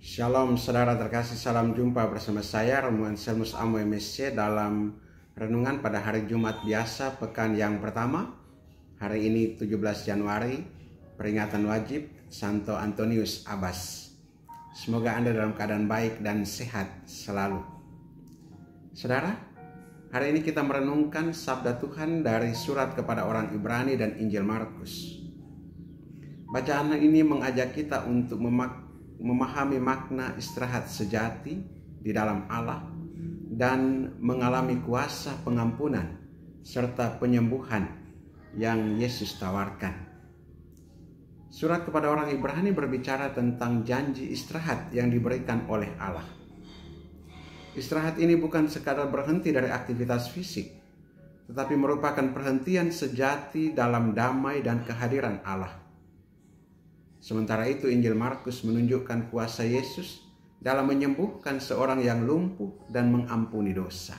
Shalom saudara terkasih, salam jumpa bersama saya Romuald Selmus Amo MSC dalam renungan pada hari Jumat biasa pekan yang pertama. Hari ini 17 Januari, peringatan wajib Santo Antonius Abbas. Semoga Anda dalam keadaan baik dan sehat selalu. Saudara, hari ini kita merenungkan sabda Tuhan dari surat kepada orang Ibrani dan Injil Markus. Bacaan ini mengajak kita untuk memahami makna istirahat sejati di dalam Allah dan mengalami kuasa pengampunan serta penyembuhan yang Yesus tawarkan. Surat kepada orang Ibrani berbicara tentang janji istirahat yang diberikan oleh Allah. Istirahat ini bukan sekadar berhenti dari aktivitas fisik, tetapi merupakan perhentian sejati dalam damai dan kehadiran Allah. Sementara itu Injil Markus menunjukkan kuasa Yesus dalam menyembuhkan seorang yang lumpuh dan mengampuni dosa.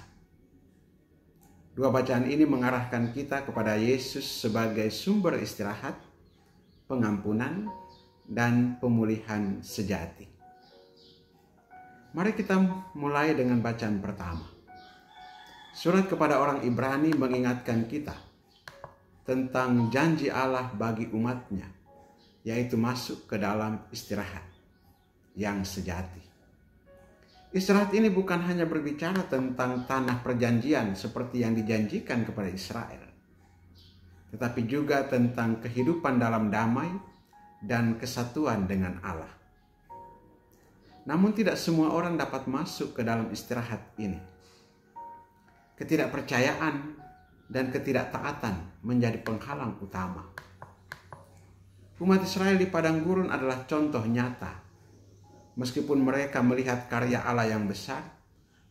Dua bacaan ini mengarahkan kita kepada Yesus sebagai sumber istirahat, pengampunan, dan pemulihan sejati. Mari kita mulai dengan bacaan pertama. Surat kepada orang Ibrani mengingatkan kita tentang janji Allah bagi umatnya, yaitu masuk ke dalam istirahat yang sejati. Istirahat ini bukan hanya berbicara tentang tanah perjanjian seperti yang dijanjikan kepada Israel, tetapi juga tentang kehidupan dalam damai dan kesatuan dengan Allah. Namun tidak semua orang dapat masuk ke dalam istirahat ini. Ketidakpercayaan dan ketidaktaatan menjadi penghalang utama. Umat Israel di padang gurun adalah contoh nyata. Meskipun mereka melihat karya Allah yang besar,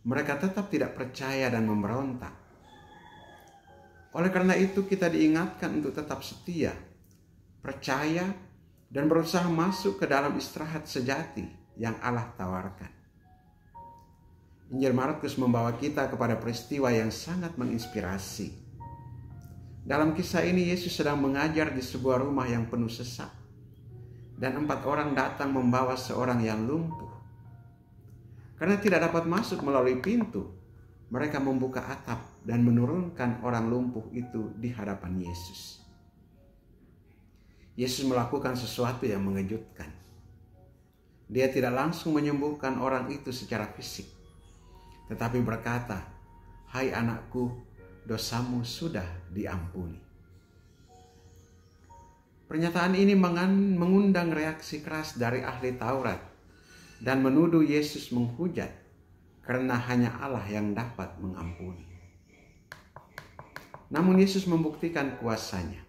mereka tetap tidak percaya dan memberontak. Oleh karena itu kita diingatkan untuk tetap setia, percaya, dan berusaha masuk ke dalam istirahat sejati yang Allah tawarkan. Injil Markus membawa kita kepada peristiwa yang sangat menginspirasi. Dalam kisah ini Yesus sedang mengajar di sebuah rumah yang penuh sesak, dan 4 orang datang membawa seorang yang lumpuh. Karena tidak dapat masuk melalui pintu, mereka membuka atap dan menurunkan orang lumpuh itu di hadapan Yesus. Yesus melakukan sesuatu yang mengejutkan. Dia tidak langsung menyembuhkan orang itu secara fisik, tetapi berkata, "Hai anakku, dosamu sudah diampuni." Pernyataan ini mengundang reaksi keras dari ahli Taurat dan menuduh Yesus menghujat karena hanya Allah yang dapat mengampuni. Namun Yesus membuktikan kuasanya.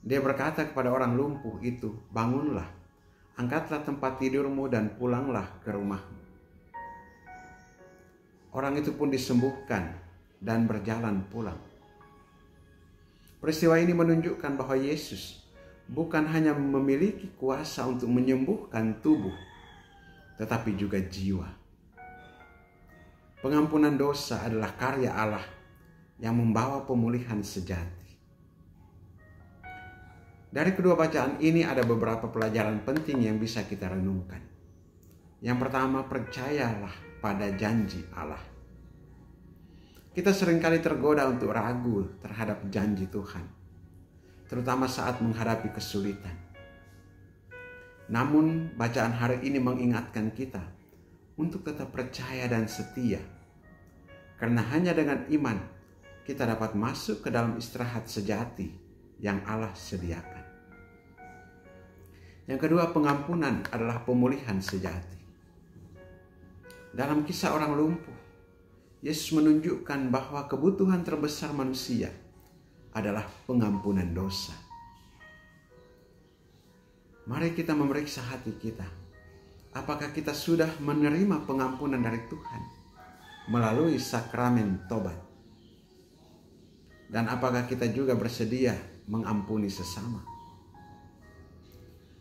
Dia berkata kepada orang lumpuh itu, "Bangunlah, angkatlah tempat tidurmu dan pulanglah ke rumahmu." Orang itu pun disembuhkan dan berjalan pulang. Peristiwa ini menunjukkan bahwa Yesus bukan hanya memiliki kuasa untuk menyembuhkan tubuh, tetapi juga jiwa. Pengampunan dosa adalah karya Allah yang membawa pemulihan sejati. Dari kedua bacaan ini ada beberapa pelajaran penting yang bisa kita renungkan. Yang pertama, percayalah pada janji Allah. Kita seringkali tergoda untuk ragu terhadap janji Tuhan, terutama saat menghadapi kesulitan. Namun, bacaan hari ini mengingatkan kita untuk tetap percaya dan setia, karena hanya dengan iman kita dapat masuk ke dalam istirahat sejati yang Allah sediakan. Yang kedua, pengampunan adalah pemulihan sejati. Dalam kisah orang lumpuh, Yesus menunjukkan bahwa kebutuhan terbesar manusia adalah pengampunan dosa. Mari kita memeriksa hati kita. Apakah kita sudah menerima pengampunan dari Tuhan melalui sakramen tobat? Dan apakah kita juga bersedia mengampuni sesama?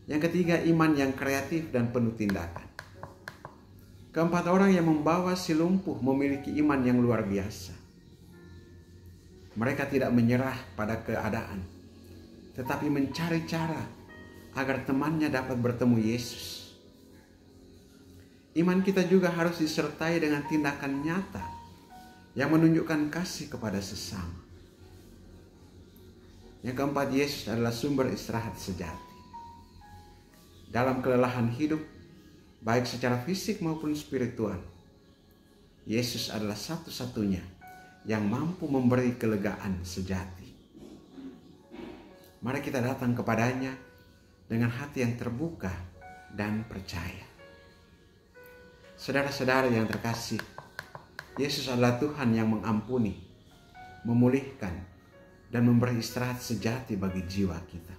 Yang ketiga, iman yang kreatif dan penuh tindakan. Keempat orang yang membawa si lumpuh memiliki iman yang luar biasa. Mereka tidak menyerah pada keadaan, tetapi mencari cara agar temannya dapat bertemu Yesus. iman kita juga harus disertai dengan tindakan nyata yang menunjukkan kasih kepada sesama. Yang keempat, Yesus adalah sumber istirahat sejati. Dalam kelelahan hidup, baik secara fisik maupun spiritual, Yesus adalah satu-satunya yang mampu memberi kelegaan sejati. Mari kita datang kepadanya dengan hati yang terbuka dan percaya. Saudara-saudara yang terkasih, Yesus adalah Tuhan yang mengampuni, memulihkan, dan memberi istirahat sejati bagi jiwa kita.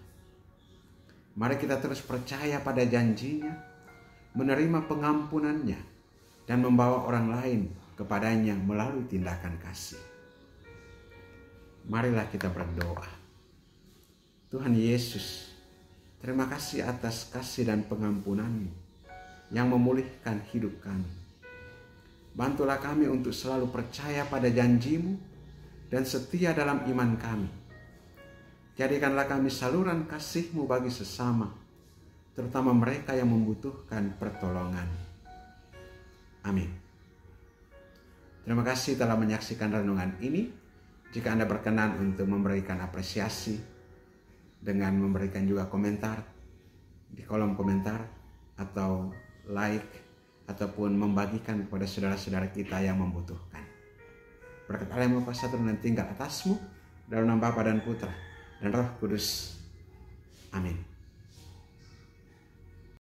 Mari kita terus percaya pada janjinya, menerima pengampunannya, dan membawa orang lain kepadanya melalui tindakan kasih. Marilah kita berdoa. Tuhan Yesus, terima kasih atas kasih dan pengampunan-Mu yang memulihkan hidup kami. Bantulah kami untuk selalu percaya pada janji-Mu dan setia dalam iman kami. Jadikanlah kami saluran kasih-Mu bagi sesama, terutama mereka yang membutuhkan pertolongan. Amin. Terima kasih telah menyaksikan renungan ini. Jika Anda berkenan untuk memberikan apresiasi dengan memberikan juga komentar di kolom komentar atau like ataupun membagikan kepada saudara-saudara kita yang membutuhkan. Berkat Allah yang Maha Kuasa turun dan tinggal atasmu dalam nama Bapa dan Putra dan Roh Kudus. Amin.